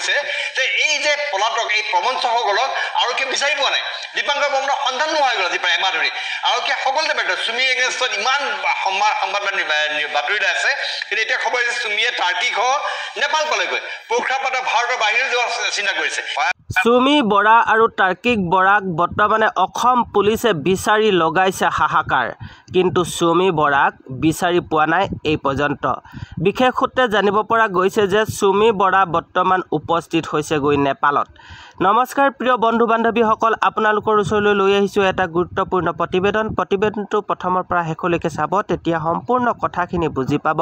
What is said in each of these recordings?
হৈছে যে এই যে পলাতক এই প্ৰবঞ্চকসকলক আৰক্ষীয়ে বিচাৰি পোৱা নাই দীপাংকৰ বৰ্মনৰ সন্ধান নোহোৱা হৈ গ'ল আজি প্ৰায় এমাহ ধৰি আৰক্ষীয়ে সকলোতে ব্যৰ্থ চুমি এগেইনষ্টত ইমান সংবাদ বাতৰি ওলাই আছে কিন্তু এতিয়া খবৰ যে চুমিয়ে টাৰ্কিক নেপাল পালেগৈ পোখৰা পাতৰ ভাৰতৰ বাহিৰত যোৱাৰ চিন্তা কৰিছে চুমি বৰা আৰু টাৰ্কিক বৰাক বৰ্তমানে অসম পুলিচে বিচাৰি লগাইছে হাহাকাৰ কিন্তু চুমি বৰাক বিচাৰি পোৱা নাই এই পৰ্যন্ত বিশেষ সূত্ৰে জানিব পৰা গৈছে যে চুমি বৰা বৰ্তমান উপস্থিত হৈছেগৈ নেপালত নমস্কাৰ প্ৰিয় বন্ধু বান্ধৱীসকল আপোনালোকৰ ওচৰলৈ লৈ আহিছোঁ এটা গুৰুত্বপূৰ্ণ প্ৰতিবেদনটো প্ৰথমৰ পৰা শেষলৈকে চাব তেতিয়া সম্পূৰ্ণ কথাখিনি বুজি পাব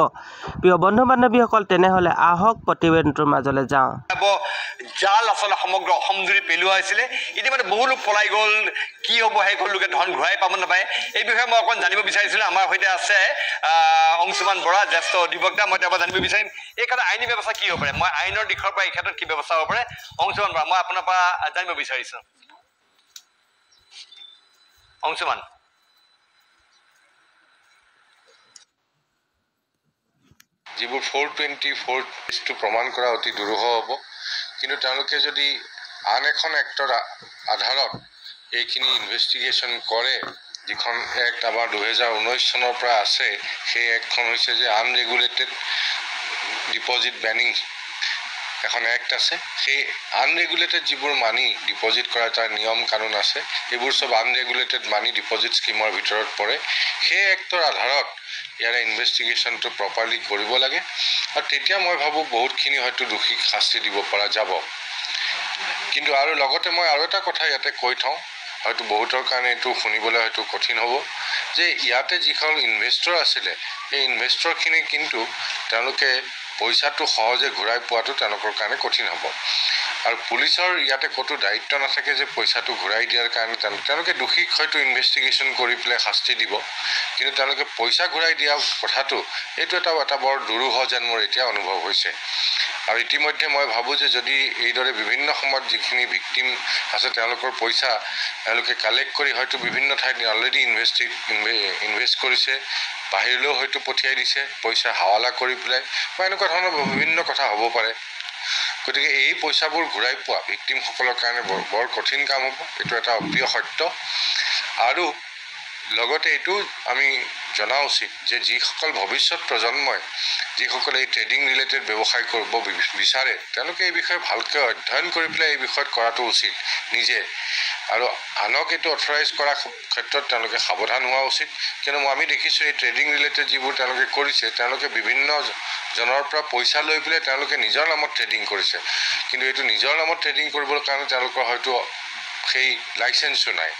প্ৰিয় বন্ধু বান্ধৱীসকল তেনেহ'লে আহক প্ৰতিবেদনটোৰ মাজলৈ যাওঁ জাল আচলতে সমগ্ৰ অসম জুৰি পেলোৱা হৈছিলে ইতিমধ্যে বহু লোক পলাই গ'ল কি হ'ব সেইখন লোকে ধন ঘূৰাই পাব নাপায় এই বিষয়ে মই অকণ জানিব বিচাৰিছিলোঁ আমাৰ সৈতে আছে অংশুমান বৰা জ্যেষ্ঠ অধিবক্তা মই তেওঁৰ পৰা জানিব বিচাৰিম এই ক্ষেত্ৰত আইনী ব্যৱস্থা কি হ'ব পাৰে মই আইনৰ দিশৰ পৰা এই ক্ষেত্ৰত কি ব্যৱস্থা হ'ব পাৰে অংশুমান বৰা মই আপোনাৰ পৰা জানিব বিচাৰিছোঁ অংশুমান যিবোৰ 424 কেছটো প্ৰমাণ কৰা অতি দুৰূহ হ'ব কিন্তু তেওঁলোকে যদি আন এখন এক্টৰ আধাৰত এইখিনি ইনভেষ্টিগেশ্যন কৰে যিখন এক্ট আমাৰ 2019 চনৰ পৰা আছে সেই এক্টখন হৈছে যে আনৰেগুলেটেড ডিপজিট বেনিং এখন এক্ট আছে সেই আনৰেগুলেটেড যিবোৰ মানি ডিপজিট কৰা এটা নিয়ম কানুন আছে এইবোৰ সব আনৰেগুলেটেড মানি ডিপজিট স্কিমৰ ভিতৰত পৰে সেই এক্টৰ আধাৰত ইয়াৰে ইনভেষ্টিগেশ্যনটো প্ৰপাৰলি কৰিব লাগে আৰু তেতিয়া মই ভাবোঁ বহুতখিনি হয়তো দোষীক শাস্তি দিব পৰা যাব কিন্তু আৰু লগতে মই আৰু এটা কথা ইয়াতে কৈ থওঁ হয়তো বহুতৰ কাৰণে এইটো শুনিবলৈ হয়তো কঠিন হ'ব যে ইয়াতে যিসকল ইনভেষ্টৰ আছিলে এই ইনভেষ্টৰখিনি কিন্তু তেওঁলোকে পইচাটো সহজে ঘূৰাই পোৱাটো তেওঁলোকৰ কাৰণে কঠিন হ'ব আৰু পুলিচৰ ইয়াতে ক'তো দায়িত্ব নাথাকে যে পইচাটো ঘূৰাই দিয়াৰ কাৰণে তেওঁলোকে দোষীক হয়তো ইনভেষ্টিগেশ্যন কৰি পেলাই শাস্তি দিব কিন্তু তেওঁলোকে পইচা ঘূৰাই দিয়া কথাটো এইটো এটা বৰ দুৰূহ যেন মোৰ এতিয়া অনুভৱ হৈছে আৰু ইতিমধ্যে মই ভাবোঁ যে যদি এইদৰে বিভিন্ন সময়ত যিখিনি ভিক্টিম আছে তেওঁলোকৰ পইচা তেওঁলোকে কালেক্ট কৰি হয়তো বিভিন্ন ঠাইত অলৰেডি ইনভেষ্ট কৰিছে বাহিৰলৈও হয়তো পঠিয়াই দিছে পইচা হাৱালা কৰি পেলাই বা এনেকুৱা ধৰণৰ বিভিন্ন কথা হ'ব পাৰে গতিকে এই পইচাবোৰ ঘূৰাই পোৱা ভিক্টিমসকলৰ কাৰণে বৰ কঠিন কাম হ'ব এইটো এটা অপ্ৰিয় সত্য আৰু লগতে এইটো আমি জনা উচিত যে যিসকল ভৱিষ্যত প্ৰজন্মই যিসকলে এই ট্ৰেডিং ৰিলেটেড ব্যৱসায় কৰিব বিচাৰে তেওঁলোকে এই বিষয়ে ভালকৈ অধ্যয়ন কৰি পেলাই এই বিষয়ত কৰাটো উচিত নিজে আৰু আনক এইটো অথৰাইজ কৰা ক্ষেত্ৰত তেওঁলোকে সাৱধান হোৱা উচিত কিয়নো আমি দেখিছোঁ এই ট্ৰেডিং ৰিলেটেড যিবোৰ তেওঁলোকে কৰিছে তেওঁলোকে বিভিন্ন জনৰ পৰা পইচা লৈ পেলাই তেওঁলোকে নিজৰ নামত ট্ৰেডিং কৰিছে কিন্তু এইটো নিজৰ নামত ট্ৰেডিং কৰিবৰ কাৰণে তেওঁলোকৰ হয়তো সেই লাইচেন্সো নাই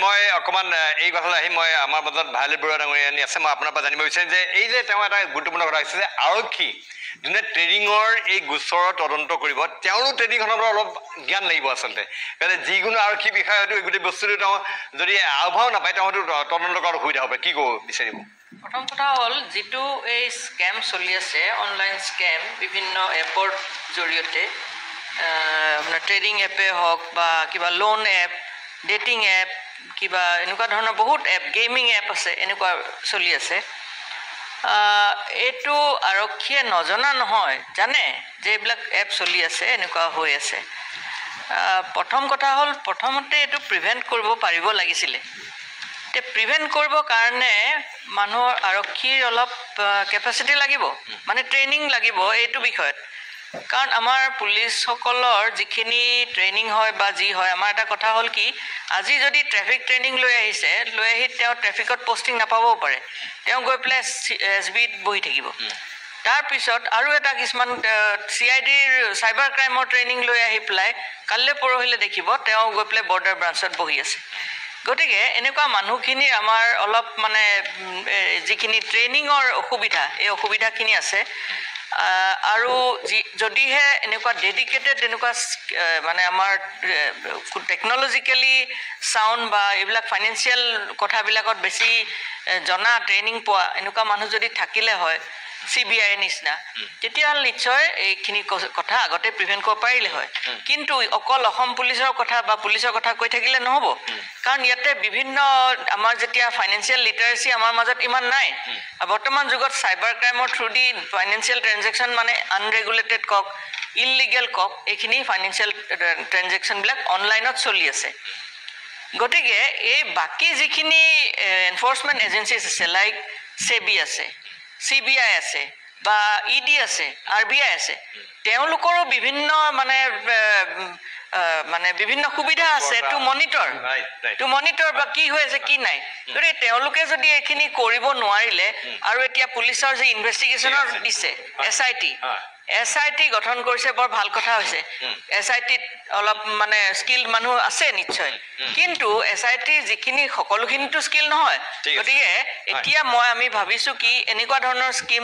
মই অকণমান এই কথালৈ আহি মই আমাৰ মাজত ভাইলেট বৰুৱা ডাঙৰীয়ানী আছে মই আপোনাৰ পৰা জানিব বিচাৰিম যে এই যে তেওঁ এটা গুৰুত্বপূৰ্ণ কথা হৈছে যে আৰক্ষী যোনে ট্ৰেডিঙৰ এই গোচৰৰ তদন্ত কৰিব তেওঁৰো ট্ৰেডিংখনৰ অলপ জ্ঞান লাগিব আচলতে কাৰণ যিকোনো আৰক্ষী বিষয়ে হয়তো গোটেই বস্তুটো তেওঁ যদি আভাও নাপায় তেওঁ হয়তো তদন্ত কৰাৰ অসুবিধা হ'ব কি ক'ব বিচাৰিব প্ৰথম কথা হ'ল যিটো এই স্কেম চলি আছে অনলাইন স্কেম বিভিন্ন এপৰ জৰিয়তে আপোনাৰ ট্ৰেডিং এপে হওক বা কিবা লোন এপ ডেটিং এপ কিবা এনেকুৱা ধৰণৰ বহুত এপ গেমিং এপ আছে এনেকুৱা চলি আছে এইটো আৰক্ষীয়ে নজনা নহয় জানে যে এইবিলাক এপ চলি আছে এনেকুৱা হৈ আছে প্ৰথম কথা হ'ল প্ৰথমতে এইটো প্ৰিভেণ্ট কৰিব পাৰিব লাগিছিলে তে প্ৰিভেণ্ট কৰিবৰ কাৰণে মানুহৰ আৰক্ষীৰ অলপ কেপাচিটি লাগিব মানে ট্ৰেইনিং লাগিব এইটো বিষয়ত কাৰণ আমাৰ পুলিচসকলৰ যিখিনি ট্ৰেইনিং হয় বা যি হয় আমাৰ এটা কথা হ'ল কি আজি যদি ট্ৰেফিক ট্ৰেইনিং লৈ আহি তেওঁ ট্ৰেফিকত পষ্টিং নাপাবও পাৰে তেওঁ গৈ পেলাই SBত বহি থাকিব তাৰপিছত আৰু এটা কিছুমান CIDৰ চাইবাৰ ক্ৰাইমৰ ট্ৰেইনিং লৈ আহি পেলাই কাইলৈ পৰহিলৈ দেখিব তেওঁ গৈ পেলাই বৰ্ডাৰ ব্ৰাঞ্চত বহি আছে গতিকে এনেকুৱা মানুহখিনি আমাৰ অলপ মানে যিখিনি ট্ৰেইনিঙৰ অসুবিধা এই অসুবিধাখিনি আছে আৰু যদিহে এনেকুৱা ডেডিকেটেড এনেকুৱা মানে আমাৰ টেকনলজিকেলি সাউন্ড বা এইবিলাক ফাইনেন্সিয়েল কথাবিলাকত বেছি জনা ট্ৰেইনিং পোৱা এনেকুৱা মানুহ যদি থাকিলে হয় CBI নিচিনা তেতিয়াহ'লে নিশ্চয় এইখিনি কথা আগতে প্ৰিভেণ্ট কৰিব পাৰিলে হয় কিন্তু অকল অসম পুলিচৰ কথা বা পুলিচৰ কথা কৈ থাকিলে নহ'ব কাৰণ ইয়াতে বিভিন্ন আমাৰ যেতিয়া ফাইনেন্সিয়েল লিটাৰেচি আমাৰ মাজত ইমান নাই বৰ্তমান যুগত চাইবাৰ ক্ৰাইমৰ থ্ৰু দি ফাইনেন্সিয়েল ট্ৰেনজেকশ্যন মানে আনৰেগুলেটেড কক ইললিগেল কক এইখিনি ফাইনেন্সিয়েল ট্ৰেনজেকশ্যনবিলাক অনলাইনত চলি আছে গতিকে এই বাকী যিখিনি এনফৰ্চমেণ্ট এজেঞ্চিজ আছে লাইক সেবি আছে CBI আছে বা ED আছে RBI আছে তেওঁলোকৰো বিভিন্ন মানে বিভিন্ন সুবিধা আছে টু মনিটৰ বা কি হৈ আছে কি নাই গতিকে তেওঁলোকে যদি এইখিনি কৰিব নোৱাৰিলে আৰু এতিয়া পুলিচৰ যে ইনভেষ্টিগেশ্যনৰ দিছে SIT গঠন কৰিছে বৰ ভাল কথা হৈছে SITত অলপ মানে স্কিল মানুহ আছে নিশ্চয় কিন্তু SIT যিখিনি সকলোখিনিতো স্কিল নহয় গতিকে এতিয়া আমি ভাবিছোঁ কি এনেকুৱা ধৰণৰ স্কিম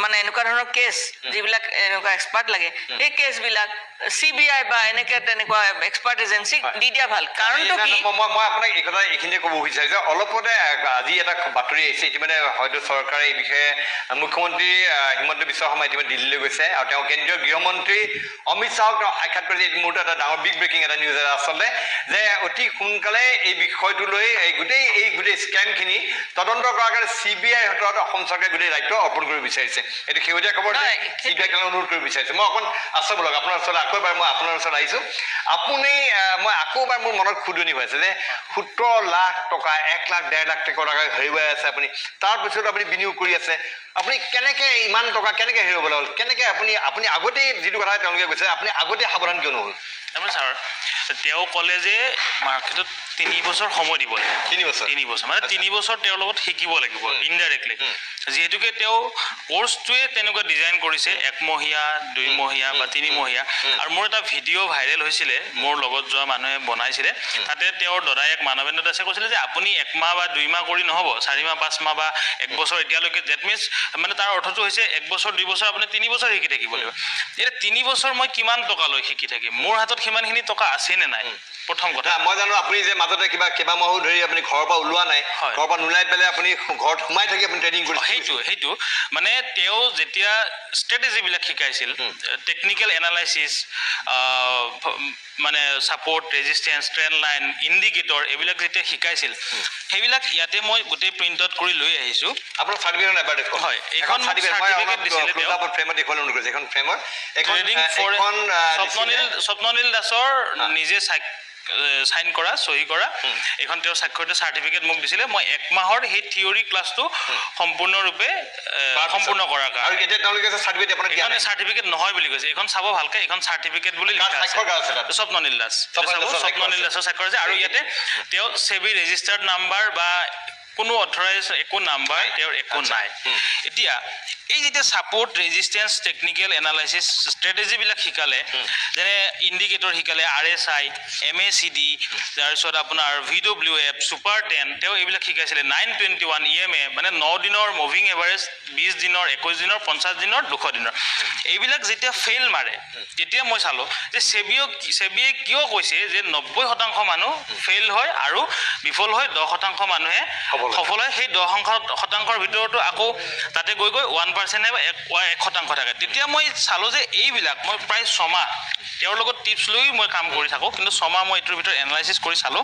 মানে এনেকুৱা ধৰণৰ কেছ যিবিলাক এনেকুৱা এক্সপাৰ্ট লাগে সেই কেছবিলাক CBI বা এনেকৈ তেনেকুৱা এক্সপাৰ্ট এজেঞ্চিক দি দিয়া ভাল কাৰণটো কি মই আপোনাক এই কথা এইখিনিতে ক'ব বিচাৰিছোঁ অলপতে আজি এটা বাতৰি আহিছে ইতিমধ্যে হয়তো চৰকাৰে এই বিষয়ে মুখ্যমন্ত্ৰী হিমন্ত বিশ্ব শৰ্মা ইতিমধ্যে দিল্লীলৈ গৈছে আৰু তেওঁ কেন্দ্ৰীয় গৃহমন্ত্ৰী অমিত শ্বাহক আখ্যাত কৰি এই মুহূৰ্তত এটা ডাঙৰ বিগ ব্ৰেকিং এটা নিউজ এটা আচলতে যে অতি সোনকালে এই বিষয়টো লৈ এই গোটেই স্কেমখিনি তদন্ত কৰাৰ কাৰণে CBI হাতত অসম চৰকাৰে গোটেই দায়িত্ব অৰ্পণ কৰিব বিচাৰিছে এইটো শেহতীয়া খবৰ CBI ক অনুৰোধ কৰিব বিচাৰিছে মই অকণ আছোঁ বলক আপোনাৰ ওচৰত আকৌ এবাৰ মই আপোনাৰ ওচৰত আহিছোঁ আপুনি মই আকৌ এবাৰ মোৰ মনত খুদনি হৈ আছে যে 17 লাখ টকা 1 লাখ 1.5 লাখ টকা হেৰুৱাই আছে আপুনি তাৰপিছত আপুনি বিনিয়োগ কৰি আছে আপুনি কেনেকৈ ইমান টকা কেনেকৈ হেৰুৱাবলৈ হ'ল কেনেকৈ আপুনি আগতেই যিটো কথা তেওঁলোকে কৈছে আপুনি আগতে সাৱধান কিয় নহ'ল ছাৰ তেওঁ ক'লে যে মাৰ্কেটত 3 বছৰ সময় দিব লাগে 3 বছৰ মানে 3 বছৰ তেওঁৰ লগত শিকিব লাগিব ইনডাইৰেক্টলি যিহেতুকে তেওঁ কোৰ্চটোৱে তেনেকুৱা ডিজাইন কৰিছে 1 মহীয়া 2 মহীয়া বা 3 মহীয়া আৰু মোৰ এটা ভিডিঅ' ভাইৰেল হৈছিলে মোৰ লগত যোৱা মানুহে বনাইছিলে তাতে তেওঁৰ দদায়েক মানৱেন্দ্ৰ দাসে কৈছিলে যে আপুনি 1 মাহ বা 2 মাহ কৰি নহ'ব 4 মাহ 5 মাহ বা 1 বছৰ এতিয়ালৈকে ডেট মিনছ মানে তাৰ অৰ্থটো হৈছে 1 বছৰ 2 বছৰ আপুনি 3 বছৰ শিকি থাকিব লাগিব এতিয়া 3 বছৰ মই কিমান টকা লৈ শিকি থাকিম মোৰ হাতত সিমানখিনি টকা আছে নে নাই প্ৰথম কথা মই জানো আপুনি যে মাজতে কেইবা মাহো ধৰি আপুনি ঘৰৰ পৰা ওলোৱা নাই ঘৰৰ পৰা নোলাই পেলাই আপুনি ঘৰত সোমাই থাকি আপুনি ট্ৰেইনিং কৰিছে সেইটো মানে তেওঁ যেতিয়া ষ্ট্ৰেটেজিবিলাক শিকাইছিল টেকনিকেল এনালাইচিছ মানে support resistance trend line indicator এইবিলাক যেতিয়া শিকাইছিল সেইবিলাক ইয়াতে মই গোটেই প্ৰিণ্ট আউট কৰি লৈ আহিছোঁ আপোনাৰ চাৰ্টিফিকেট এবাৰ দেখুৱাওক হয় এইখন চাৰ্টিফিকেট দিছিলে তেওঁ ফ্ৰেমত দেখুৱালে অনুৰোধ কৰিছে এইখন ফ্ৰেমৰ ট্ৰেডিং ফৰ স্বপ্ননীল দাসৰ নিজে সাইন কৰা সহি কৰা এখন তেওঁৰ স্বাক্ষৰিত চাৰ্টিফিকেট মোক দিছিলে মই 1 মাহৰ সেই থিওৰি ক্লাছটো সম্পূৰ্ণৰূপে সম্পূৰ্ণ কৰাৰ কাৰণে আৰু এতিয়া তেওঁলোকে চাৰ্টিফিকেট আপোনাক দিয়া নাই চাৰ্টিফিকেট নহয় বুলি কৈছে এখন চাব ভালকে এখন চাৰ্টিফিকেট বুলি লিখা আছে স্বপ্ননীল দাস স্বাক্ষৰ আছে আৰু ইয়াতে তেওঁ সেবি ৰেজিষ্টাৰ্ড নাম্বাৰ বা কোনো অথৰাইজ একো নাম্বাৰ তেওঁৰ একো নাই এতিয়া এই যেতিয়া ছাপৰ্ট ৰেজিষ্টেঞ্চ টেকনিকেল এনালাইচিছ ষ্ট্ৰেটেজিবিলাক শিকালে যেনে ইণ্ডিকেটৰ শিকালে RSI MACD তাৰপিছত আপোনাৰ VWF ছুপাৰ 10 তেওঁ এইবিলাক শিকাইছিলে 921 EMA মানে 9 দিনৰ মুভিং এভাৰেজ 20 দিনৰ 21 দিনৰ 50 দিনৰ 200 দিনৰ এইবিলাক যেতিয়া ফেইল মাৰে তেতিয়া মই চালোঁ যে সেবিয়ে কিয় কৈছে যে 90% মানুহ ফেইল হয় আৰু বিফল হয় 10% মানুহে সফল হয় সেই 10%ৰ ভিতৰতো আকৌ তাতে গৈ 1% বা 1% থাকে তেতিয়া মই চালোঁ যে এইবিলাক মই প্ৰায় 6 মাহ তেওঁৰ লগত টিপছ লৈ মই কাম কৰি থাকোঁ কিন্তু 6 মাহ মই এইটোৰ ভিতৰত এনালাইচিছ কৰি চালোঁ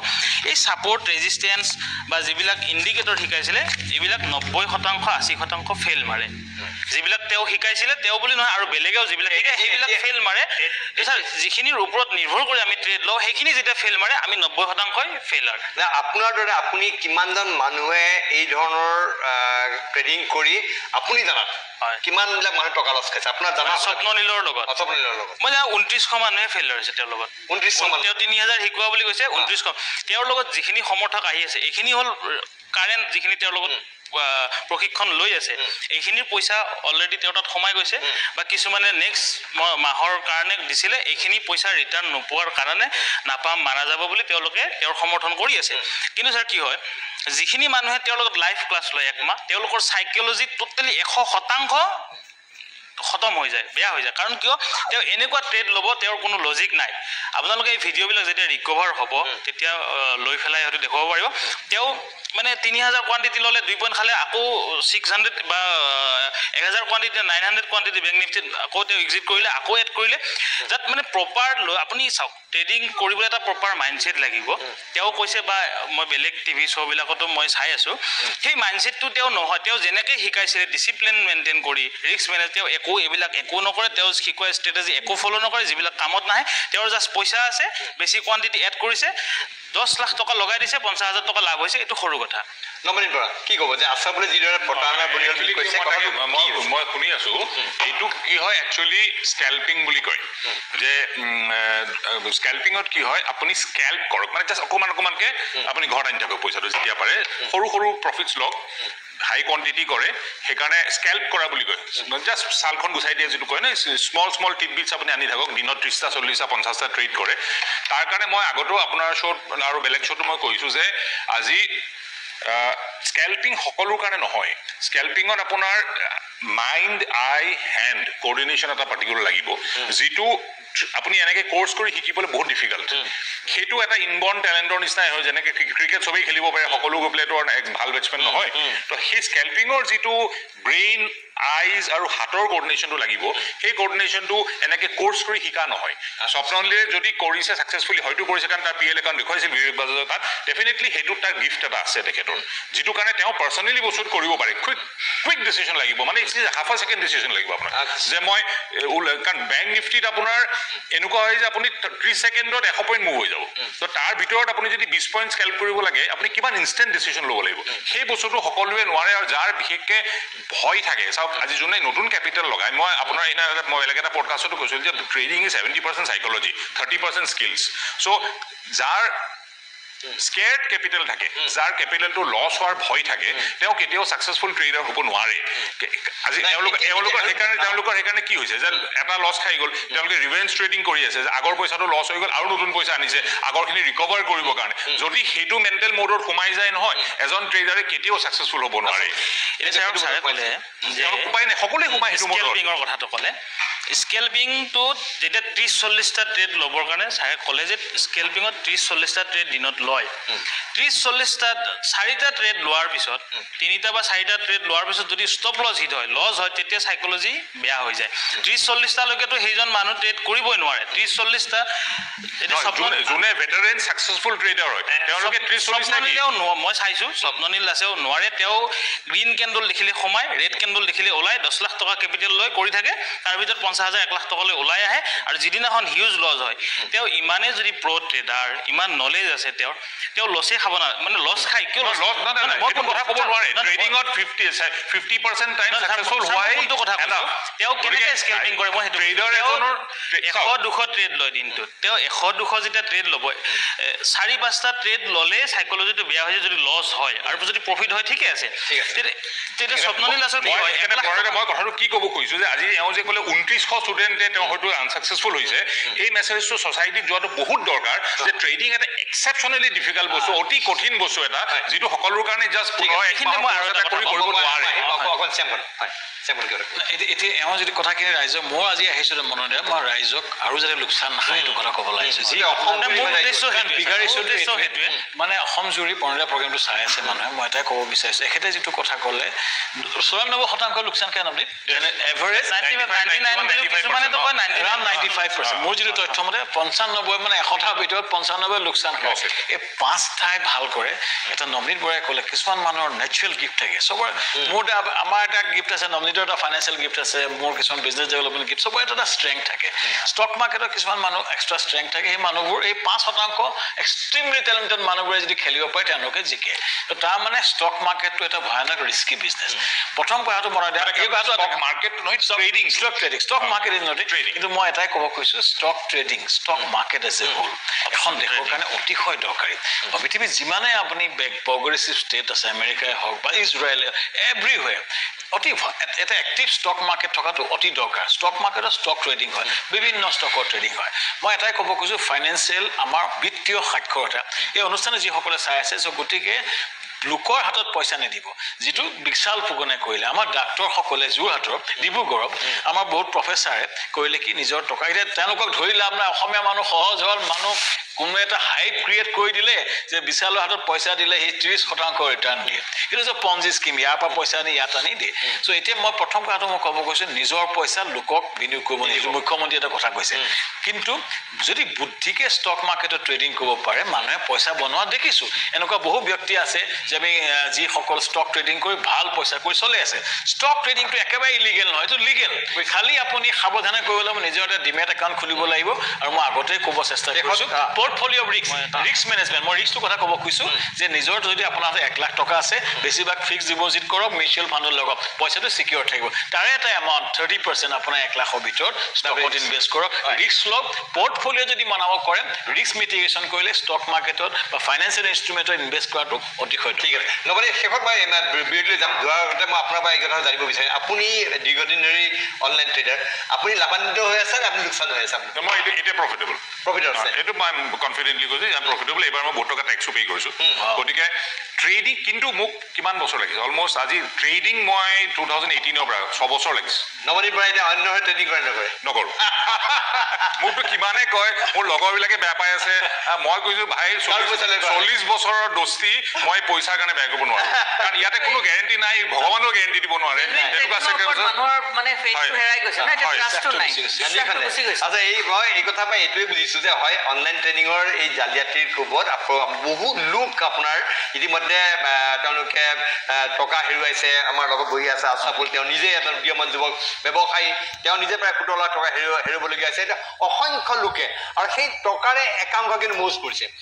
এই ছাপৰ্ট ৰেজিষ্টেঞ্চ বা যিবিলাক ইণ্ডিকেটৰ শিকাইছিলে এইবিলাক 90% 80% ফেইল মাৰে যিবিলাক তেওঁ শিকাইছিলে তেওঁ বুলি নহয় আৰু বেলেগেও যিবিলাক শিকায় সেইবিলাক ফেইল মাৰে যিখিনিৰ ওপৰত নিৰ্ভৰ কৰি আমি ট্ৰেড লওঁ সেইখিনি যেতিয়া ফেইল মাৰে আমি 90% ফেইলাৰ আপোনাৰ দৰে আপুনি কিমানজন মানুহে এই ধৰণৰ ট্ৰেডিং কৰি আপুনি জানাত কিমানবিলাক মানুহ টকা লছ খাইছে আপোনাৰ জানা স্বপ্ননীলৰ লগত মই জানো 2900 মানুহে ফেইল হৈছে তেওঁৰ লগত 2900 তেওঁ 3000 শিকোৱা বুলি কৈছে 2900 তেওঁৰ লগত যিখিনি সমৰ্থক আহি আছে এইখিনি হ'ল কাৰেণ্ট যিখিনি তেওঁৰ লগত প্ৰশিক্ষণ লৈ আছে এইখিনিৰ পইচা অলৰেডি তেওঁৰ তাত সোমাই গৈছে বা কিছুমানে নেক্সট মাহৰ কাৰণে দিছিলে এইখিনি পইচা ৰিটাৰ্ণ নোপোৱাৰ কাৰণে নাপাম মাৰা যাব বুলি তেওঁলোকে তেওঁৰ সমৰ্থন কৰি আছে কিন্তু ছাৰ কি হয় যিখিনি মানুহে তেওঁৰ লগত লাইভ ক্লাছ লয় 1 মাহ তেওঁলোকৰ সাইকোলজি টোটেলি 100% খতম হৈ যায়, বেয়া হৈ যায়। কাৰণ কিয় তেওঁ এনেকুৱা ট্ৰেড ল'ব, তেওঁৰ কোনো লজিক নাই। আপোনালোকে এই ভিডিঅ'বিলাক যেতিয়া ৰিকভাৰ হ'ব তেতিয়া লৈ পেলাই হয়তো দেখুৱাব পাৰিব। তেওঁ মানে 3000 কোৱান্টিটি ল'লে 2 পইণ্ট খালে, আকৌ 600 বা 1000 কোৱান্টিটি 900 কোৱান্টিটি বেংক নিফটিত আকৌ তেওঁ এক্সিট কৰিলে, আকৌ এড কৰিলে। যাত মানে প্ৰপাৰ আপুনি চাওক, ট্ৰেডিং কৰিবলৈ এটা প্ৰপাৰ মাইণ্ডছেট লাগিব। তেওঁ কৈছে বা মই বেলেগ টিভি শ্ব'বিলাকতো মই চাই আছোঁ, সেই মাইণ্ডছেটটো তেওঁ নহয়। তেওঁ যেনেকৈ শিকাইছিলে ডিচিপ্লিন মেইনটেইন কৰি, ৰিস্ক মেনেজ, তেওঁ এইবিলাক একো নকৰে। তেওঁ শিকোৱা ষ্ট্ৰেটেজি একো ফ'ল' নকৰে, যিবিলাক কামত নাহে। তেওঁৰ জাষ্ট পইচা আছে, বেছি কোৱান্টিটি এড কৰিছে, 10 লাখ টকা লগাই দিছে, 50,000 টকা লাভ হৈছে। এইটো সৰু কথা। নবনীত বৰা কি ক'ব যে আছা বুলি যিদৰে প্ৰতাৰণা বুলি কৈছে, মই শুনি আছো, এইটো কি হয় একচুৱেলি স্কেল্পিং বুলি কয়। যে স্কেল্পিঙত কি হয়, আপুনি স্কেল্প কৰক, মানে জাষ্ট অকণমানকৈ আপুনি ঘৰত আনি থাকক পইচাটো যেতিয়া পাৰে, সৰু সৰু প্ৰফিটছ লওক, হাই কোৱান্টিটি কৰে, সেইকাৰণে স্কেল্প কৰা বুলি কয়। জাষ্ট ছালখন গুচাই দিয়ে যিটো কয় ন, স্মল টিডবিটছ আপুনি আনি থাকক, দিনত 30টা 40টা 50টা ট্ৰেড কৰে। তাৰ কাৰণে মই আগতেও আপোনাৰ শ্ব'ত আৰু বেলেগ শ্ব'তো মই কৈছোঁ যে আজি স্কেল্পিং সকলোৰ কাৰণে নহয়। স্কেল্পিঙত আপোনাৰ মাইণ্ড, আই, হেণ্ড কোঅৰ্ডিনেশ্যন এটা পাৰ্টিকুলাৰ লাগিব, যিটো আপুনি এনেকৈ কোৰ্চ কৰি শিকিবলৈ বহুত ডিফিকাল্ট। সেইটো এটা ইনবৰ্ণ টেলেণ্টৰ নিচিনাই হয়। যেনেকৈ ক্ৰিকেট চবেই খেলিব পাৰে, সকলো গৈ পেলাইতো ভাল বেটছমেন নহয়। তো সেই স্কেল্পিঙৰ যিটো ব্ৰেইন, আইজ আৰু হাতৰ কোঅৰ্ডিনেশ্যনটো লাগিব, সেই কোঅৰ্ডিনেশ্যনটো এনেকৈ কোৰ্চ কৰি শিকা নহয়। স্বপ্নলীয়ে যদি কৰিছে ছাকচেছফুলি, হয়তো কৰিছে কাৰণ তাৰ PL একাউণ্ট দেখুৱাইছিল বিবেক বাজাজৰ তাত, ডেফিনেটলি সেইটোত তাৰ গিফ্ট এটা আছে তেখেতৰ, যিটো কাৰণে তেওঁ পাৰ্চনেলি বস্তুটো কৰিব পাৰে। কুইক ডিচিশ্যন লাগিব, মানে হাফ আ ছেকেণ্ড ডিচিশ্যন লাগিব আপোনাৰ, যে মই কাৰণ বেংক নিফটিত আপোনাৰ এনেকুৱা হয় যে আপুনি 30 ছেকেণ্ডত 100 পইণ্ট মুভ হৈ যাব। তো তাৰ ভিতৰত আপুনি যদি 20 পইণ্ট স্কেল্প কৰিব লাগে, আপুনি কিমান ইনষ্টেণ্ট ডিচিশ্যন ল'ব লাগিব। সেই বস্তুটো সকলোৱে নোৱাৰে। আৰু যাৰ বিশেষকৈ ভয় থাকে, চাওক আজি যোনে নতুন কেপিটেল লগায়, মই আপোনাৰ মই বেলেগ এটা পডকাষ্টতো কৈছিলোঁ যে ট্ৰেডিং ইজ 70% সাইকোলজি, 30% স্কিলছ। চ' যাৰ স্কেয়াৰ্ড কেপিটেল থাকে, যাৰ কেপিটেলটো লছ হোৱাৰ ভয় থাকে, তেওঁ কেতিয়াও ছাকচেছফুল ট্ৰেডাৰ হ'ব নোৱাৰে। আজি তেওঁলোকৰ সেইকাৰণে কি হৈছে যে এটা লছ খাই গ'ল, তেওঁলোকে ৰিভেঞ্জ ট্ৰেডিং কৰি আছে, যে আগৰ পইচাটো লছ হৈ গ'ল আৰু নতুন পইচা আনিছে আগৰখিনি ৰিকভাৰ কৰিবৰ কাৰণে। যদি সেইটো মেণ্টেল মডত সোমাই যায় নহয়, এজন ট্ৰেডাৰে কেতিয়াও ছাকচেছফুল হ'ব নোৱাৰে। উপায় নাই, সকলোৱে সোমাই সেইটো স্কেল্পিঙৰ কথাটো ক'লে। স্কেল্পিংটোত যেতিয়া 30-40টা ট্ৰেড ল'বৰ কাৰণে ছাৰে ক'লে যে স্কেল্পিঙত 30-40টা ট্ৰেড দিনত লয়। 30-40টা 4টা ট্ৰেড লোৱাৰ পিছত, 3টা বা 4টা ট্ৰেড লোৱাৰ পিছত যদি ষ্টপ লছ হিট হয়, লছ হয়, তেতিয়া সাইকোলজি বেয়া হৈ যায়। 30-40টালৈকেতো সেইজন মানুহ ট্ৰেড কৰিবই নোৱাৰে। 30-40টা যোনে ভেটাৰেন ছাকচেছফুল ট্ৰেডাৰ হয়, তেওঁলোকে 30-40টা মই চাইছোঁ, স্বপ্ননীল দাসেও নোৱাৰে। তেওঁ গ্ৰীণ কেণ্ডল দেখিলে সোমায়, ৰেড কেণ্ডল দেখিলে ওলায়, 10 লাখ টকা কেপিটেল লৈ কৰি থাকে, তাৰ ভিতৰত 50,000 1 লাখ টকালৈ ওলাই আহে। আৰু যিদিনাখন হিউজ লছ হয়, তেওঁ ইমানেই যদি প্ৰ' ট্ৰেডাৰ, ইমান নলেজ আছে তেওঁ লছে খাব না, মানে লছ খায়। কিয় লছ? মই কথা ক'ব নোৱাৰে। ট্ৰেডিঙত 50% টাইম ছাকচেছফুল হোৱাই কোনটো কথা কৈছোঁ, তেওঁ কেনেকৈ স্কেল্পিং কৰে মই সেইটো। ট্ৰেডাৰ এজনৰ 100-200 ট্ৰেড লয় দিনটোত। তেওঁ 100-200 যেতিয়া ট্ৰেড ল'ব, 4-5টা ট্ৰেড ল'লে সাইকোলজিটো বেয়া হৈ যায়। যদি লছ হয় আৰু যদি প্ৰফিট হয়, ঠিকে আছে। তেতিয়া স্বপ্ননীল দাসৰ কি হয়? মই কথাটো কি ক'ব খুজিছোঁ যে আজি এওঁ যে ক'লে 2900 ষ্টুডেণ্টে তেওঁ হয়তো আনচাকচেছফুল হৈছে, এই মেছেজটো ছ'চাইটিত যোৱাটো বহুত দৰকাৰ যে ট্ৰেডিং এটা এক্সেপশ্যনেলি ডিফিকাল্ট বস্তু, অতি কঠিন বস্তু এটা, যিটো সকলোৰ কাৰণে জাষ্ট কৰিব নোৱাৰে। এতিয়া এওঁ যদি কথাখিনি ৰাইজক, মই আজি আহিছোঁ মনতে, মই ৰাইজক আৰু যাতে লোকচান নাখায় সেইটো কথা ক'ব লাগিছে। যি মানে অসম জুৰি প্ৰণীতা প্ৰগ্ৰেমটো চাই আছে মানুহে, মই এটাই ক'ব বিচাৰিছোঁ, এখেতে যিটো কথা ক'লে 94% লোকচান কিয় নামনি, এভাৰেজ 95%। মোৰ যিটো তথ্য মতে 95, মানে 100টাৰ ভিতৰত 95 লোকচান হয়। এই 5 ঠাই ভাল কৰে। এটা নৱনীত বৰাই ক'লে কিছুমান মানুহৰ নেচাৰেল গিফ্ট থাকে, চবৰে। মোৰ আমাৰ এটা গিফ্ট আছে, নৱনীতৰ এটা ফাইনেন্সিয়েল গিফ্ট আছে, মোৰ কিছুমান বিজনেছ ডেভেলপমেণ্ট গিফ্ট, চবৰে এটা ষ্ট্ৰেংথ থাকে। ষ্টক মাৰ্কেটৰ কিছুমান মানুহ এক্সট্ৰা ষ্ট্ৰেংথ থাকে। সেই মানুহবোৰ এই 5% এক্সট্ৰিমলি টেলেণ্টেড মানুহবোৰে যদি খেলিব পাৰে, তেওঁলোকে জিকে। তো তাৰ মানে ষ্টক মাৰ্কেটটো এটা ভয়ানক ৰিস্কি বিজনেছ। প্ৰথম কথাটো মনত দিয়া, এই কথাটো মাৰ্কেট নহয়, trading, stock trading, stock market is not trading. কিন্তু মই এটাই ক'ব খুজিছোঁ, stock trading, stock market as a whole এখন দেশৰ কাৰণে অতিশয় দৰকাৰী। পৃথিৱীত যিমানে আপুনি প্ৰগ্ৰেছিভ ষ্টেট আছে, আমেৰিকাই হওক বা ইজৰাইলে, এভৰিৱেৰ অতি এটা এক্টিভ ষ্টক মাৰ্কেট থকাটো অতি দৰকাৰ। ষ্টক মাৰ্কেটত ষ্টক ট্ৰেডিং হয়, বিভিন্ন ষ্টকৰ ট্ৰেডিং হয়। মই এটাই ক'ব খোজোঁ, ফাইনেন্সিয়েল আমাৰ বিত্তীয় সাক্ষৰতা, এই অনুষ্ঠানে যিসকলে চাই আছে, চ' গতিকে লোকৰ হাতত পইচা নিদিব যিটো বিশাল ফুকনে কৰিলে আমাৰ ডাক্তৰসকলে যোৰহাটৰ ডিব্ৰুগড়ত আমাৰ বহুত প্ৰফেচাৰে কৰিলে কি নিজৰ টকা এতিয়া তেওঁলোকক ধৰি লাভ নাই অসমীয়া মানুহ সহজ সৰল মানুহ কোনো এটা হাইপ ক্ৰিয়েট কৰি দিলে যে বিশালৰ হাতত পইচা দিলে সি 30% ৰিটাৰ্ণ দিয়ে এইটো যে পঞ্জি স্কিম ইয়াৰ পৰা পইচা আনি ইয়াত আনি দিয়ে চ' এতিয়া মই প্ৰথম কথাটো মই ক'ব কৈছোঁ নিজৰ পইচা লোকক বিনিয়োগ কৰিব নিদিওঁ মুখ্যমন্ত্ৰী এটা কথা কৈছে কিন্তু যদি বুদ্ধিকে ষ্টক মাৰ্কেটত ট্ৰেডিং কৰিব পাৰে মানুহে পইচা বনোৱা দেখিছোঁ এনেকুৱা বহু ব্যক্তি আছে যে আমি যিসকল ষ্টক ট্ৰেডিং কৰি ভাল পইচা কৰি চলি আছে ষ্টক ট্ৰেডিংটো একেবাৰে ইলিগেল নহয় এইটো লিগেল খালি আপুনি সাৱধানে কৰিব লাগিব নিজৰ এটা ডিমেট একাউণ্ট খুলিব লাগিব আৰু মই আগতেই ক'ব চেষ্টা কৰিছোঁ পোৰ্টফোলিও ৰিস্ক ম্যানেজমেন্ট মই ৰিস্কটো কথা ক'ব খুজিছো যে নিজৰ যদি আপোনাৰ 1 লাখ টকা আছে বেছিভাগ ফিক্স ডিপোজিট কৰক মিউচুৱেল ফাণ্ডৰ লগত পইচাটো সিকিউৰ থাকিব তাৰে এটা এমাউণ্ট 30% আপোনাৰ 1 লাখৰ ভিতৰত ষ্টকত ইনভেষ্ট কৰক ৰিস্ক লওক পোৰ্টফোলিও যদি বনাব কৰে ৰিস্ক মিটিগেশ্যন কৰিলে ষ্টক মাৰ্কেটত বা ফাইনেন্সিয়েল ইনষ্ট্ৰুমেণ্টত ইনভেষ্ট কৰাটো অতিশয় ঠিক আছে নবলে শেষত মই বিৰতিলৈ যাম যোৱাতে মই আপোনাৰ পৰা এই কথা জানিব বিচাৰিম আপুনি দীৰ্ঘদিন ধৰি অনলাইন ট্ৰেডাৰ আপুনি লাভান্বিত হৈ আছে আপুনি লোকচান হৈ আছে মই এটা প্ৰফিটেবল আছে এইটো মই কনফিডেন্টলি কৈছো যে প্ৰফিটেবল এইবাৰ মই বহুত টকা টেক্সো পে কৰিছো গতিকে ট্ৰেডিং কিন্তু মোক কিমান বছৰ লাগিছে অলমোষ্ট আজি ট্ৰেডিং মই 2018 পৰা 6 বছৰ লাগিছে নবনী পৰা এতিয়া অন্য হৈ ট্ৰেডিং কৰে নকৰো মোকতো কিমানে কয় মোৰ লগৰবিলাকে বেয়া পাই আছে মই কৈছো ভাই 40 বছৰৰ দোস্তি মই পইচাৰ কাৰণে বেয়া কৰিব নোৱাৰো কাৰণ ইয়াতে কোনো গ্যাৰান্টি নাই ভগৱানৰ গ্যাৰান্টি দিব নোৱাৰে এনেকুৱা মানুহৰ মানে ফেইথটো হেৰাই গৈছে না এটা ট্ৰাষ্টটো নাই আচ্ছা এই কথা মই এইটোৱে বুজিছো যে হয় অনলাইন ট্ৰেডিঙৰ এই জালিয়াতিৰ কোবত বহু লোক আপোনাৰ ইতিমধ্যে তেওঁলোকে টকা হেৰুৱাইছে আমাৰ লগত বহি আছে আশাফুল তেওঁ নিজে এজন উদীয়মান যুৱক ব্যৱসায়ী তেওঁ নিজে প্ৰায় 17 লাখ টকা হেৰুৱাবলগীয়া আছে অসংখ্য লোকে আৰু সেই টকাৰে একাংশ কিন্তু মৌজ কৰিছে